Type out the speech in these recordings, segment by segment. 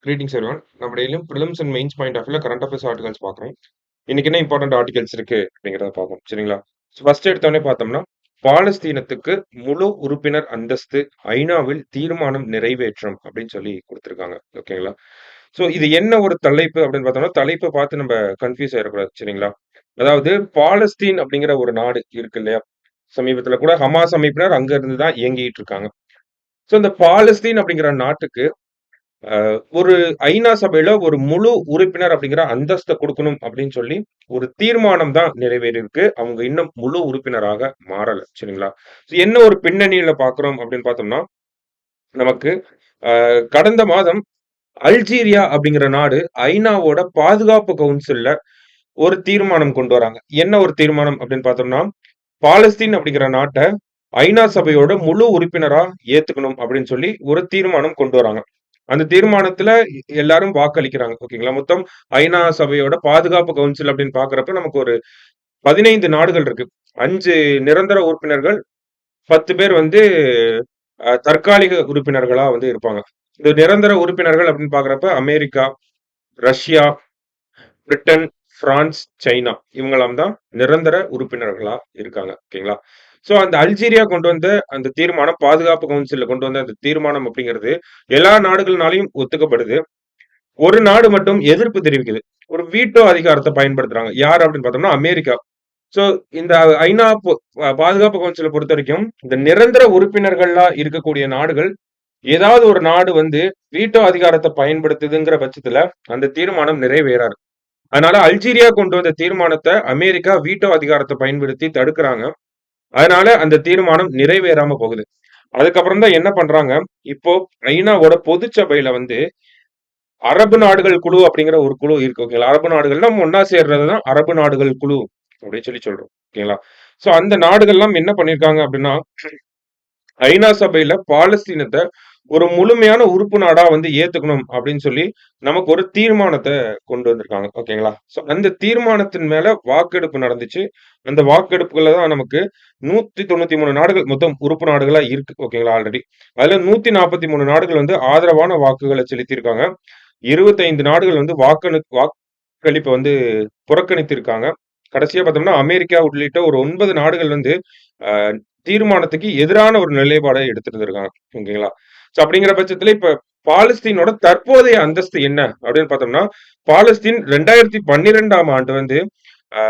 Greetings everyone. நம்ம டெய்லியும் prelims and mains point of வியூல கரண்ட் அஃபேர்ஸ் ஆர்டிகல்ஸ் பார்க்குறோம். இன்னைக்கு என்ன இம்பார்ட்டன்ட் ஆர்டிகல்ஸ் இருக்கு அப்படிங்கிறத பார்ப்போம். சரிங்களா? ஃபர்ஸ்ட் எடுத்தோடனே பார்த்தோம்னா, பாலஸ்தீனத்துக்கு முழு உறுப்பினர் அந்தஸ்து ஐநாவில் தீர்மானம் நிறைவேற்றம் அப்படின்னு சொல்லி கொடுத்துருக்காங்க. ஓகேங்களா? ஸோ இது என்ன ஒரு தலைப்பு அப்படின்னு பார்த்தோம்னா, தலைப்பை பார்த்து நம்ம கன்ஃபியூஸ் ஆயிடக்கூடாது. சரிங்களா? அதாவது பாலஸ்தீன் அப்படிங்கிற ஒரு நாடு இருக்கு இல்லையா? சமீபத்துல கூட ஹமாஸ் அமைப்பினர் அங்க இருந்து தான் இயங்கிட்டு இருக்காங்க. ஸோ இந்த பாலஸ்தீன் அப்படிங்கிற நாட்டுக்கு ஒரு ஐநா சபையில ஒரு முழு உறுப்பினர் அப்படிங்கிற அந்தஸ்தை கொடுக்கணும் அப்படின்னு சொல்லி ஒரு தீர்மானம் தான் நிறைவேறியிருக்கு. அவங்க இன்னும் முழு உறுப்பினராக மாறல. சரிங்களா? என்ன ஒரு பின்னணியில பாக்குறோம் அப்படின்னு பார்த்தோம்னா, நமக்கு கடந்த மாதம் அல்ஜீரியா அப்படிங்கிற நாடு ஐநாவோட பாதுகாப்பு கவுன்சில்ல ஒரு தீர்மானம் கொண்டு வராங்க. என்ன ஒரு தீர்மானம் அப்படின்னு பார்த்தோம்னா, பாலஸ்தீன் அப்படிங்கிற நாட்டை ஐநா சபையோட முழு உறுப்பினரா ஏத்துக்கணும் அப்படின்னு சொல்லி ஒரு தீர்மானம் கொண்டு வராங்க. அந்த தீர்மானத்துல எல்லாரும் வாக்களிக்கிறாங்க. ஓகேங்களா? மொத்தம் ஐநா சபையோட பாதுகாப்பு கவுன்சில் அப்படின்னு பாக்குறப்ப நமக்கு ஒரு 15 நாடுகள் இருக்கு. 5 நிரந்தர உறுப்பினர்கள், 10 பேர் வந்து தற்காலிக உறுப்பினர்களா வந்து இருப்பாங்க. இந்த நிரந்தர உறுப்பினர்கள் அப்படின்னு பாக்குறப்ப America, Russia, Britain, France, China இவங்கெல்லாம் தான் நிரந்தர உறுப்பினர்களா இருக்காங்க. ஓகேங்களா? சோ அந்த அல்ஜீரியா கொண்டு வந்த அந்த தீர்மானம், பாதுகாப்பு கவுன்சில்ல கொண்டு வந்த அந்த தீர்மானம் அப்படிங்கிறது எல்லா நாடுகள்னாலையும் ஒத்துக்கப்படுது. ஒரு நாடு மட்டும் எதிர்ப்பு தெரிவிக்குது. ஒரு வீட்டோ அதிகாரத்தை பயன்படுத்துறாங்க. யார் அப்படின்னு பார்த்தோம்னா அமெரிக்கா. சோ இந்த ஐநா பாதுகாப்பு கவுன்சிலை பொறுத்த வரைக்கும் இந்த நிரந்தர உறுப்பினர்களா இருக்கக்கூடிய நாடுகள் ஏதாவது ஒரு நாடு வந்து வீட்டோ அதிகாரத்தை பயன்படுத்துதுங்கிற பட்சத்துல அந்த தீர்மானம் நிறைவேறாது. அதனால அல்ஜீரியா கொண்டு வந்த தீர்மானத்தை அமெரிக்கா வீட்டோ அதிகாரத்தை பயன்படுத்தி தடுக்கிறாங்க. அதனால அந்த தீர்மானம் நிறைவேறாம போகுது. அதுக்கப்புறம் தான் என்ன பண்றாங்க, இப்போ ஐநாவோட பொதுச்சபையில வந்து அரபு நாடுகள் குழு அப்படிங்கிற ஒரு குழு இருக்கு. ஓகேங்களா? அரபு நாடுகள் நம்ம ஒன்னா சேர்றதுதான் அரபு நாடுகள் குழு அப்படின்னு சொல்லி சொல்றோம். ஓகேங்களா? சோ அந்த நாடுகள்லாம் என்ன பண்ணிருக்காங்க அப்படின்னா, ஐநா சபையில பாலஸ்தீனத்தை ஒரு முழுமையான உறுப்பு நாடா வந்து ஏத்துக்கணும் அப்படின்னு சொல்லி நமக்கு ஒரு தீர்மானத்தை கொண்டு வந்திருக்காங்க. ஓகேங்களா? சோ அந்த தீர்மானத்தின் மேல வாக்கெடுப்பு நடந்துச்சு. அந்த வாக்கெடுப்புகள்ல தான் நமக்கு 193 நாடுகள் மொத்தம் உறுப்பு நாடுகளா இருக்கு. ஓகேங்களா? ஆல்ரெடி. அதுல 143 நாடுகள் வந்து ஆதரவான வாக்குகளை செலுத்தியிருக்காங்க. 25 நாடுகள் வந்து வாக்களிப்ப வந்து புறக்கணித்திருக்காங்க. கடைசியா பார்த்தோம்னா, அமெரிக்கா உள்ளிட்ட ஒரு 9 நாடுகள் வந்து அ தீர்மானத்துக்கு எதிரான ஒரு நிலைப்பாட எடுத்திருந்திருக்காங்க. ஓகேங்களா? சோ அப்படிங்கிற பட்சத்துல இப்ப பாலஸ்தீனோட தற்போதைய அந்தஸ்து என்ன அப்படின்னு பார்த்தோம்னா, பாலஸ்தீன் 2012ஆம் ஆண்டு வந்து அ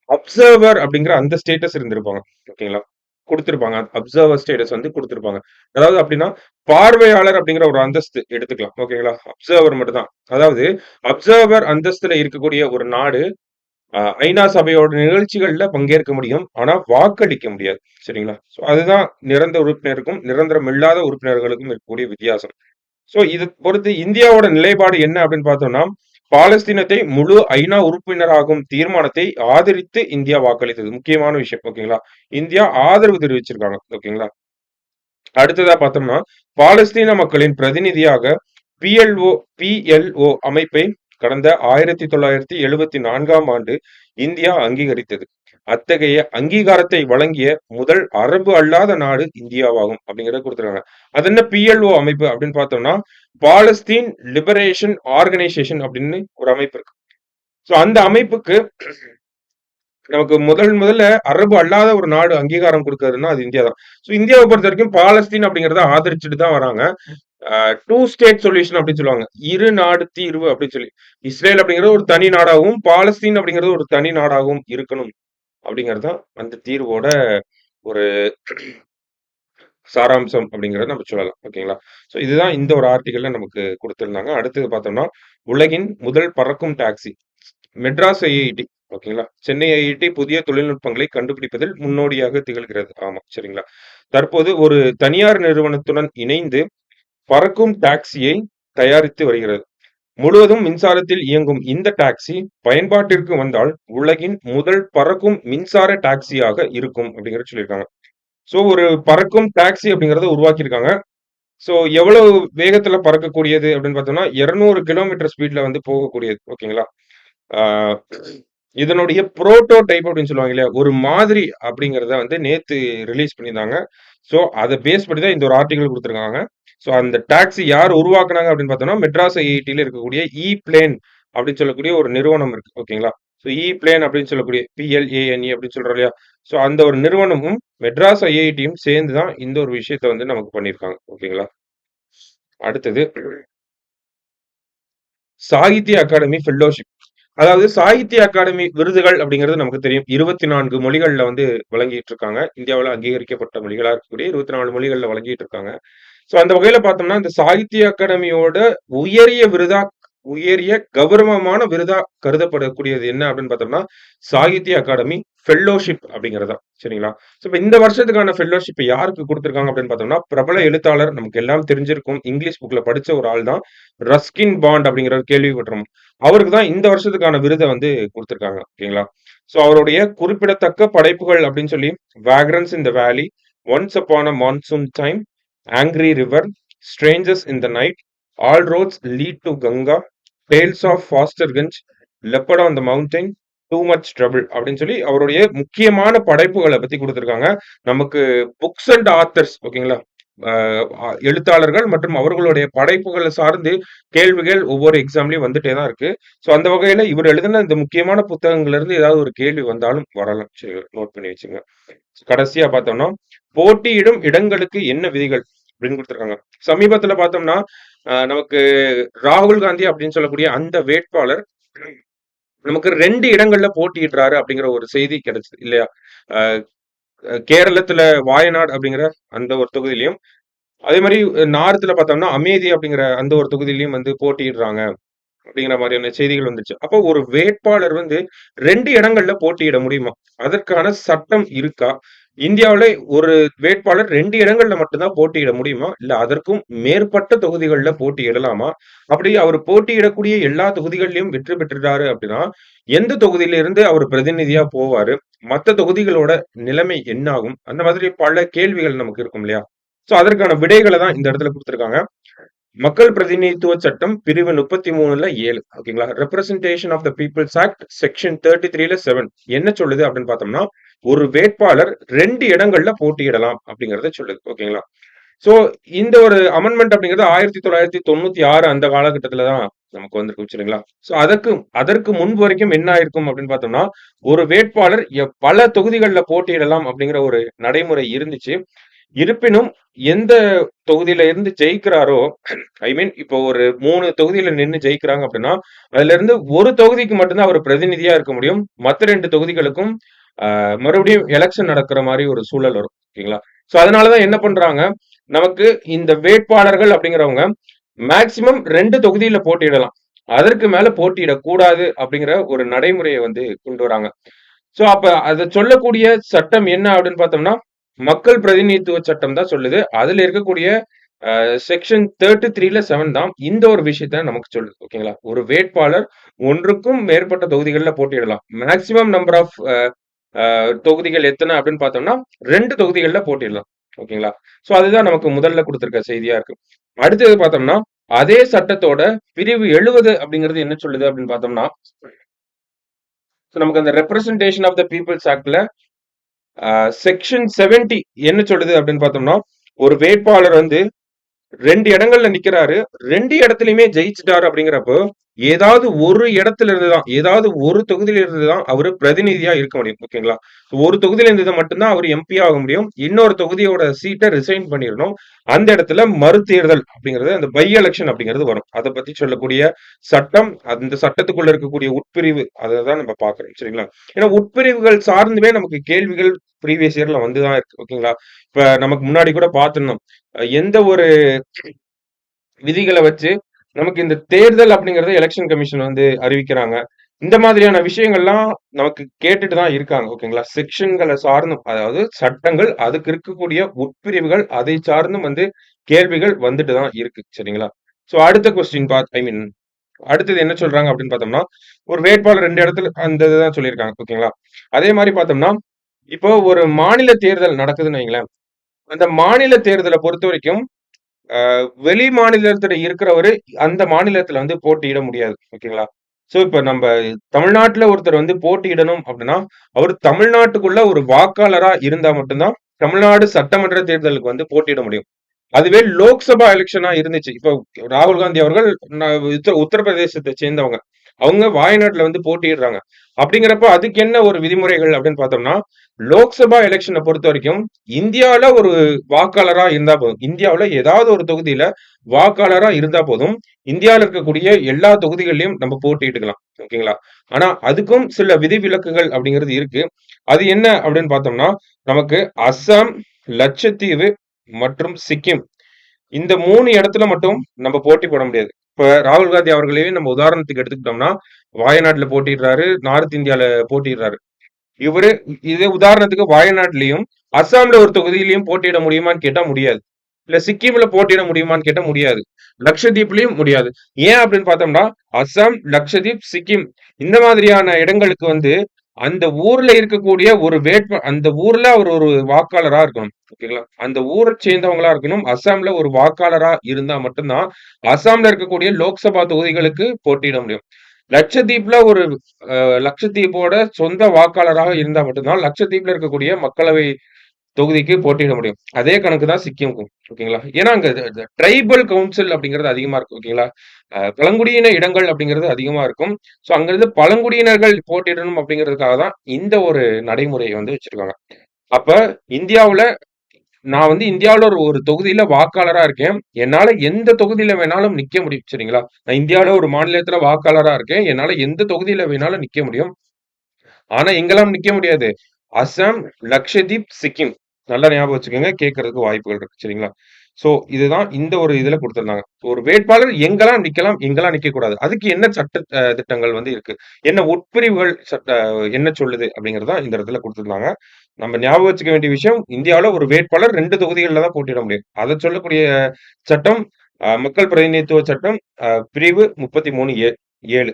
அப்சர்வர் அப்படிங்கிற அந்த ஸ்டேட்டஸ் இருந்திருப்பாங்க. ஓகேங்களா? குடுத்திருப்பாங்க. அப்சர்வர் ஸ்டேட்டஸ் வந்து குடுத்திருப்பாங்க. அதாவது அப்படின்னா, பார்வையாளர் அப்படிங்கிற ஒரு அந்தஸ்து எடுத்துக்கலாம். ஓகேங்களா? அப்சர்வர் மட்டும் தான். அதாவது அப்சர்வர் அந்தஸ்துல இருக்கக்கூடிய ஒரு நாடு ஐநா சபையோட நிகழ்ச்சிகள்ல பங்கேற்க முடியும். ஆனா வாக்களிக்க முடியாது. சரிங்களா? சோ அதுதான் நிரந்தர உறுப்பினருக்கும், நிரந்தரம் இல்லாத உறுப்பினர்களுக்கும் இருக்கக்கூடிய வித்தியாசம். சோ இது பொறுத்து இந்தியாவோட நிலைப்பாடு என்ன அப்படின்னு பார்த்தோம்னா, பாலஸ்தீனத்தை முழு ஐநா உறுப்பினராகும் தீர்மானத்தை ஆதரித்து இந்தியா வாக்களித்தது. முக்கியமான விஷயம். ஓகேங்களா? இந்தியா ஆதரவு தெரிவிச்சிருக்காங்க. ஓகேங்களா? அடுத்ததா பார்த்தோம்னா, பாலஸ்தீன மக்களின் பிரதிநிதியாக பிஎல்ஓ பிஎல்ஓ அமைப்பை கடந்த 1974ஆம் ஆண்டு இந்தியா அங்கீகரித்தது. அத்தகைய அங்கீகாரத்தை வழங்கிய முதல் அரபு அல்லாத நாடு இந்தியாவாகும் அப்படிங்கிறத கொடுத்துருக்காங்க. அது என்ன பிஎல்ஓ அமைப்பு அப்படின்னு பார்த்தோம்னா, பாலஸ்தீன் லிபரேஷன் ஆர்கனைசேஷன் அப்படின்னு ஒரு அமைப்பு இருக்கு. சோ அந்த அமைப்புக்கு நமக்கு முதல்ல அரபு அல்லாத ஒரு நாடு அங்கீகாரம் கொடுக்கறதுன்னா அது இந்தியா தான். சோ இந்தியாவை பொறுத்த வரைக்கும் பாலஸ்தீன் அப்படிங்கறத ஆதரிச்சுட்டு தான் வராங்க. டூ ஸ்டேட் சொல்யூஷன் அப்படின்னு சொல்லுவாங்க. இரு நாடு தீர்வு அப்படின்னு சொல்லி. இஸ்ரேல் அப்படிங்கிறது ஒரு தனி நாடாகவும், பாலஸ்தீன் அப்படிங்கிறது ஒரு தனி நாடாகவும் இருக்கணும் அப்படிங்கிறது தான் அந்த தீர்வோட ஒரு சாராம்சம் அப்படிங்கிறத நம்ம சொல்லலாம். ஓகேங்களா? சோ இதுதான் இந்த ஒரு ஆர்டிகல்ல நமக்கு குடுத்திருந்தாங்க. அடுத்தது பார்த்தோம்னா, உலகின் முதல் பறக்கும் டாக்ஸி. மெட்ராஸ் ஐஐடி. ஓகேங்களா? சென்னை ஐஐடி புதிய தொழில்நுட்பங்களை கண்டுபிடிப்பதில் முன்னோடியாக திகழ்கிறது. ஆமா, சரிங்களா? தற்போது ஒரு தனியார் நிறுவனத்துடன் இணைந்து பறக்கும் டாக்ஸியை தயாரித்து வருகிறது. முழுவதும் மின்சாரத்தில் இயங்கும் இந்த டாக்ஸி பயன்பாட்டிற்கு வந்தால் உலகின் முதல் பறக்கும் மின்சார டாக்ஸியாக இருக்கும் அப்படிங்கிறத சொல்லியிருக்காங்க. சோ ஒரு பறக்கும் டாக்ஸி அப்படிங்கறத உருவாக்கியிருக்காங்க. சோ எவ்வளவு வேகத்துல பறக்கக்கூடியது அப்படின்னு பார்த்தோம்னா 200 கிலோமீட்டர் ஸ்பீட்ல வந்து போகக்கூடியது. ஓகேங்களா? ஆ இதனுடைய புரோட்டோடைப் அப்படின்னு சொல்லுவாங்க இல்லையா? ஒரு மாதிரி அப்படிங்கிறத வந்து நேத்து ரிலீஸ் பண்ணியிருந்தாங்க. ஸோ அத பேஸ் பண்ணி தான் இந்த ஒரு ஆர்டிகிள் குடுத்துருக்காங்க. ஸோ அந்த டாக்ஸி யார் உருவாக்குனாங்க அப்படின்னு பார்த்தோம்னா, மெட்ராஸ் ஐஐடில இருக்கக்கூடிய பிளேன் அப்படின்னு சொல்லக்கூடிய ஒரு நிறுவனம் இருக்கு. ஓகேங்களா? ஸோ பிளேன் அப்படின்னு சொல்லக்கூடிய பிஎல்ஏஎன்இ அப்படின்னு சொல்றோம் இல்லையா? ஸோ அந்த ஒரு நிறுவனமும், மெட்ராஸ் ஐஐடியும் சேர்ந்து தான் இந்த ஒரு விஷயத்த வந்து நமக்கு பண்ணியிருக்காங்க. ஓகேங்களா? அடுத்தது சாகித்ய அகாடமி ஃபெல்லோஷிப். அதாவது சாகித்ய அகாடமி விருதுகள் அப்படிங்கிறது நமக்கு தெரியும். 24 மொழிகள்ல வந்து வழங்கிட்டு இருக்காங்க. இந்தியாவுல அங்கீகரிக்கப்பட்ட மொழிகளா இருக்கக்கூடிய 24 மொழிகள்ல வழங்கிட்டு இருக்காங்க. சோ அந்த வகையில பார்த்தோம்னா, இந்த சாகித்ய அகாடமியோட உயரிய விருதா உயரிய கௌரவமான விருதா கருதப்படக்கூடியது என்ன அப்படின்னு பார்த்தோம்னா, சாகித்ய அகாடமி ஃபெல்லோஷிப் அப்படிங்கிறது தான். சரிங்களா? சோ இப்ப இந்த வருஷத்துக்கான ஃபெல்லோஷிப் யாருக்கு குடுத்திருக்காங்க அப்படின்னு பார்த்தோம்னா, பிரபல எழுத்தாளர் நமக்கு எல்லாம் தெரிஞ்சிருக்கும். இங்கிலீஷ் புக்ல படிச்ச ஒரு ஆள் தான். ரஸ்கின் பாண்ட் அப்படிங்கிறவர் கேள்விப்பட்டிருப்போம். அவருக்கு தான் இந்த வருஷத்துக்கான விருத வந்து குடுத்திருக்காங்க. ஓகேங்களா? சோ அவருடைய குறிப்பிடத்தக்க படைப்புகள் அப்படின்னு சொல்லி, வேக்ரன்ஸ் in the valley, once upon a monsoon time, angry river, strangers in the night, all roads lead to Ganga, tales of Fosterganj, leopard on the mountain, too much trouble அப்படின்னு சொல்லி அவருடைய முக்கியமான படைப்புகளை பத்தி கொடுத்திருக்காங்க. நமக்கு புக்ஸ் அண்ட் ஆத்தர்ஸ் ஓகேங்களா? எழுத்தாளர்கள் மற்றும் அவர்களுடைய படைப்புகளை சார்ந்து கேள்விகள் ஒவ்வொரு எக்ஸாம்லயும் வந்துட்டே தான் இருக்கு. ஸோ அந்த வகையில இவர் எழுதின இந்த முக்கியமான புத்தகங்கள்ல இருந்து ஏதாவது ஒரு கேள்வி வந்தாலும் வரலாம். சரி, நோட் பண்ணி வச்சுங்க. கடைசியா பார்த்தோம்னா, போட்டியிடும் இடங்களுக்கு என்ன விதிகள் அப்படின்னு கொடுத்திருக்காங்க. சமீபத்துல பார்த்தோம்னா, நமக்கு ராகுல் காந்தி அப்படின்னு சொல்லக்கூடிய அந்த வேட்பாளர் நமக்கு 2 இடங்கள்ல போட்டியிடுறாரு அப்படிங்கிற ஒரு செய்தி கிடைச்சது இல்லையா? அ கேரளத்துல வாயநாடு அப்படிங்கிற அந்த ஒரு தொகுதியிலயும், அதே மாரி நார்த்ல பார்த்தோம்னா, அமேதி அப்படிங்கிற அந்த ஒரு தொகுதியிலயும் வந்து போட்டியிடுறாங்க. அப்படிங்கிற மாதிரியான செய்திகள் வந்துச்சு. அப்போ ஒரு வேட்பாளர் வந்து 2 இடங்கள்ல போட்டியிட முடியுமா? அதற்கான சட்டம் இருக்கா? இந்தியாவுல ஒரு வேட்பாளர் 2 இடங்கள்ல மட்டும் தான் போட்டியிட முடியுமா? இல்ல அதற்கும் மேற்பட்ட தொகுதிகள்ல போட்டியிடலாமா? அப்படி அவர் போட்டியிடக்கூடிய எல்லா தொகுதிகள்லயும் வெற்றி பெற்றுட்டாரு அப்படின்னா, எந்த தொகுதியில இருந்து அவர் பிரதிநிதியா போவாரு? மத்த தொகுதிகளோட நிலைமை என்ன ஆகும்? அந்த மாதிரி பல கேள்விகள் நமக்கு இருக்கும் இல்லையா? சோ அதற்கான விடைகள தான் இந்த இடத்துல குடுத்திருக்காங்க. மக்கள் பிரதிநிதித்துவ சட்டம் பிரிவு 33ல 7 ஓகேங்களா? Representation of the people's act section 33ல 7 என்ன சொல்லுது அப்படின்னு பார்த்தோம்னா, ஒரு வேட்பாளர் 2 இடங்கள்ல போட்டியிடலாம் அப்படிங்கிறத சொல்லுது. ஓகேங்களா? சோ இந்த ஒரு அமெண்ட்மென்ட் அப்படிங்கிறது 1996 அந்த காலகட்டத்துல தான் நமக்கு வந்திருக்கும் சரிங்களா? சோ அதற்கு முன்பு வரைக்கும் என்ன ஆயிருக்கும் அப்படின்னு பார்த்தோம்னா, ஒரு வேட்பாளர் பல தொகுதிகள்ல போட்டியிடலாம் அப்படிங்கிற ஒரு நடைமுறை இருந்துச்சு. இருப்பினும் எந்த தொகுதியில இருந்து ஜெயிக்கிறாரோ ஐ மீன் இப்போ ஒரு 3 தொகுதியில நின்னு ஜெயிக்கிறாங்க அப்படின்னா, அதுல இருந்து ஒரு தொகுதிக்கு மட்டும் தான் அவர் பிரதிநிதியா இருக்க முடியும். மத்த 2 தொகுதிகளுக்கும் மறுபடியும் எலக்ஷன் நடக்கிற மாரி ஒரு சூழல் வரும். ஓகேங்களா? சோ அதனால தான் என்ன பண்றாங்க, நமக்கு இந்த வேட்பாளர்கள் அப்படிங்கிறவங்க மேக்ஸிமம் 2 தொகுதியில போட்டியிடலாம். அதற்கு மேல போட்டியிடக்கூடாது அப்படிங்கிற ஒரு நடைமுறைய வந்து கொண்டு வராங்க. சோ அப்ப அத சொல்லக்கூடிய சட்டம் என்ன அப்படின்னு பார்த்தோம்னா, மக்கள் பிரதிநிதித்துவ சட்டம் தான் சொல்லுது. அதுல இருக்கக்கூடிய செக்ஷன் 33ல 7 தான் இந்த ஒரு விஷயத்த நமக்கு சொல்லுது. ஓகேங்களா? ஒரு வேட்பாளர் ஒன்றுக்கும் மேற்பட்ட தொகுதிகள்ல போட்டியிடலாம். மேக்ஸிமம் நம்பர் ஆஃப் தொகுதிகள் எத்தன அப்படின்னு பார்த்தோம்னா, 2 தொகுதிகள்ல போட்டியிடலாம். ஓகேங்களா? சோ அதுதான் நமக்கு முதல்ல குடுத்திருக்க செய்தியா இருக்கு. அடுத்தது பார்த்தோம்னா, அதே சட்டத்தோட பிரிவு 70 அப்படிங்கிறது என்ன சொல்லுது அப்படின்னு பார்த்தோம்னா, நமக்கு அந்த ரெப்ரசன்டேஷன் ஆஃப் த பீப்பிள்ஸ் ஆக்ட்ல செக்ஷன் 70 என்ன சொல்லுது அப்படின்னு பார்த்தோம்னா, ஒரு வேட்பாளர் வந்து 2 இடங்கள்ல நிக்கிறாரு. 2 இடத்துலயுமே ஜெயிச்சுட்டாரு அப்படிங்கிறப்போ, ஏதாவது ஒரு தொகுதியில இருந்து தான் அவரு பிரதிநிதியா இருக்க முடியும். ஓகேங்களா? ஒரு தொகுதியில இருந்து மட்டும் தான் அவரு எம்பி ஆக முடியும். இன்னொரு தொகுதியோட சீட்ட ரிசைன் பண்ணிறணும். அந்த இடத்துல மறுதேர்தல் அப்படிங்கிறது, அந்த பை எலக்ஷன் அப்படிங்கிறது வரும். அத பத்தி சொல்லக்கூடிய சட்டம், அந்த சட்டத்துக்குள்ள இருக்கக்கூடிய உட்பிரிவு அததான் நம்ம பார்க்கிறோம். சரிங்களா? ஏன்னா உட்பிரிவுகள் சார்ந்துமே நமக்கு கேள்விகள் ப்ரீவியஸ் இயர்ல வந்து தான் இருக்கு. ஓகேங்களா? இப்ப நமக்கு முன்னாடி கூட பார்த்திருந்தோம். எந்த ஒரு விதிகள வச்சு நமக்கு இந்த தேர்தல் அப்படிங்கிறத எலெக்ஷன் கமிஷன் வந்து அறிவிக்கிறாங்க. இந்த மாதிரியான விஷயங்கள்லாம் நமக்கு கேட்டுட்டு தான் இருக்காங்க. ஓகேங்களா? செக்ஷன்கள சார்ந்தும் அதாவது சட்டங்கள், அதுக்கு இருக்கக்கூடிய உட்பிரிவுகள், அதை சார்ந்தும் வந்து கேள்விகள் வந்துட்டு தான் இருக்கு. சரிங்களா? சோ அடுத்த கொஸ்டின் ஐ மீன் அடுத்தது என்ன சொல்றாங்க அப்படின்னு பார்த்தோம்னா, ஒரு வேட்பாளர் 2 இடத்துல அந்த இதுதான் சொல்லியிருக்காங்க. ஓகேங்களா? அதே மாரி பார்த்தோம்னா, இப்போ ஒரு மாநில தேர்தல் நடக்குதுன்னு வைங்களேன். அந்த மாநில தேர்தல பொறுத்தவரைக்கும் வெளி மாநிலத்துல இருக்கிறவரு அந்த மாநிலத்துல வந்து போட்டியிட முடியாது. ஓகேங்களா? சோ இப்ப நம்ப தமிழ்நாட்டுல ஒருத்தர் வந்து போட்டியிடணும் அப்படின்னா, அவரு தமிழ்நாட்டுக்குள்ள ஒரு வாக்காளரா இருந்தா மட்டும் தான் தமிழ்நாடு சட்டமன்ற தேர்தலுக்கு வந்து போட்டியிட முடியும். அதுவே லோக்சபா எலெக்ஷனா இருந்துச்சு. இப்போ ராகுல் காந்தி அவர்கள் உத்தரப்பிரதேசத்தை சேர்ந்தவங்க. அவங்க வாயநாட்டுல வந்து போட்டியிடுறாங்க. அப்படிங்கிறப்ப அதுக்கு என்ன ஒரு விதிமுறைகள் அப்படின்னு பார்த்தோம்னா, லோக்சபா எலெக்ஷனை பொறுத்த வரைக்கும் இந்தியாவுல ஒரு வாக்காளரா இருந்தா போதும். இந்தியாவுல ஏதாவது ஒரு தொகுதியில வாக்காளரா இருந்தா போதும். இந்தியாவுல இருக்கக்கூடிய எல்லா தொகுதிகள்லயும் நம்ம போட்டியிட்டுக்கலாம். ஓகேங்களா? ஆனா அதுக்கும் சில விதிவிலக்குகள் அப்படிங்கிறது இருக்கு. அது என்ன அப்படின்னு பார்த்தோம்னா, நமக்கு அஸ்ஸாம், லட்சத்தீவு மற்றும் சிக்கிம் இந்த 3 இடத்துல மட்டும் நம்ம போட்டி போட முடியாது. இப்ப ராகுல் காந்தி அவர்களையே நம்ம உதாரணத்துக்கு எடுத்துக்கிட்டோம்னா, வாயநாட்டுல போட்டியிடுறாரு, நார்த் இந்தியால போட்டியிடுறாரு. இவரு இதே உதாரணத்துக்கு வாயநாட்டிலயும், அஸ்ஸாம்ல ஒரு தொகுதியிலயும் போட்டியிட முடியுமான்னு கேட்டா முடியாது. இல்ல சிக்கிம்ல போட்டியிட முடியுமான்னு கேட்டா முடியாது. லட்சத்தீப்லயும் முடியாது. ஏன் அப்படின்னு பார்த்தோம்னா, அஸ்ஸாம், லட்சத்தீப், சிக்கிம் இந்த மாதிரியான இடங்களுக்கு வந்து அந்த ஊர்ல இருக்கக்கூடிய ஒரு அந்த ஊர்ல அவர் ஒரு வாக்காளரா இருக்கணும். ஓகேங்களா? அந்த ஊரை சேர்ந்தவங்களா இருக்கணும். அஸ்ஸாம்ல ஒரு வாக்காளரா இருந்தா மட்டும்தான், அஸ்ஸாம்ல இருக்கக்கூடிய லோக்சபா தொகுதிகளுக்கு போட்டியிட முடியும். லட்சத்தீப்ல ஒரு லட்சத்தீப்போட சொந்த வாக்காளராக இருந்தா மட்டும்தான், லட்சத்தீப்ல இருக்கக்கூடிய மக்களவை தொகுதிக்கு போட்டியிட முடியும். அதே கணக்கு தான் சிக்கிமுக்கும். ஓகேங்களா? ஏன்னா அங்க ட்ரைபல் கவுன்சில் அப்படிங்கிறது அதிகமா இருக்கும். ஓகேங்களா? பழங்குடியின இடங்கள் அப்படிங்கிறது அதிகமா இருக்கும். ஸோ அங்கிருந்து பழங்குடியினர்கள் போட்டியிடணும் அப்படிங்கிறதுக்காக தான் இந்த ஒரு நடைமுறையை வந்து வச்சிருக்காங்க. அப்ப இந்தியாவுல நான் வந்து இந்தியாவுல ஒரு ஒரு தொகுதியில வாக்காளரா இருக்கேன். என்னால எந்த தொகுதியில வேணாலும் நிக்க முடியும். சரிங்களா? நான் இந்தியாவுல ஒரு மாநிலத்துல வாக்காளரா இருக்கேன். என்னால எந்த தொகுதியில வேணாலும் நிக்க முடியும். ஆனா எங்கெல்லாம் நிக்க முடியாது. அசாம், லக்ஷதீப், சிக்கிம். நல்லா ஞாபகம் வச்சுக்கோங்க. கேட்கறதுக்கு வாய்ப்புகள் இருக்கு. சரிங்களா? சோ இதுதான் இந்த ஒரு இதுல குடுத்திருந்தாங்க. ஒரு வேட்பாளர் எங்கெல்லாம் நிக்கலாம், எங்கெல்லாம் நிக்கக்கூடாது. அதுக்கு என்ன சட்ட திட்டங்கள் வந்து இருக்கு. என்ன உட்பிரிவுகள் என்ன சொல்லுது அப்படிங்கிறது தான் இந்த இடத்துல குடுத்திருந்தாங்க. நம்ம ஞாபகம் வச்சுக்க வேண்டிய விஷயம், இந்தியாவுல ஒரு வேட்பாளர் 2 தொகுதிகள்ல தான் போட்டியிட முடியும். அத சொல்லக்கூடிய சட்டம் மக்கள் பிரதிநிதித்துவ சட்டம் பிரிவு 33 7.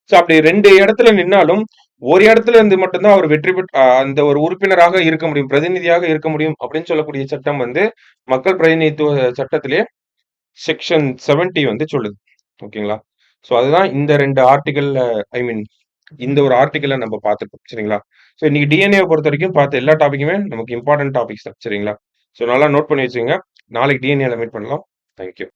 சோ அப்படி 2 இடத்துல நின்னாலும், ஒரு இடத்துல இருந்து மட்டும் தான் அவர் வெற்றி பெற்று அந்த ஒரு உறுப்பினராக இருக்க முடியும். பிரதிநிதியாக இருக்க முடியும் அப்படின்னு சொல்லக்கூடிய சட்டம் வந்து மக்கள் பிரதிநிதித்துவ சட்டத்திலே செக்ஷன் 70 வந்து சொல்லுது. ஓகேங்களா? சோ அதுதான் இந்த 2 ஆர்டிகல்ல ஐ மீன் இந்த ஒரு ஆர்டிகல்ல நம்ம பார்த்துருக்கோம். சரிங்களா? சோ இன்னைக்கு டிஎன்ஏ பொறுத்தவரைக்கும் பார்த்த எல்லா டாபிக்குமே நமக்கு இம்பார்ட்டன்ட் டாபிக்ஸ் தான். சரிங்களா? சோ நல்லா நோட் பண்ணி வச்சுக்கங்க. நாளைக்கு டிஎன்ஏல மீட் பண்ணலாம். Thank you.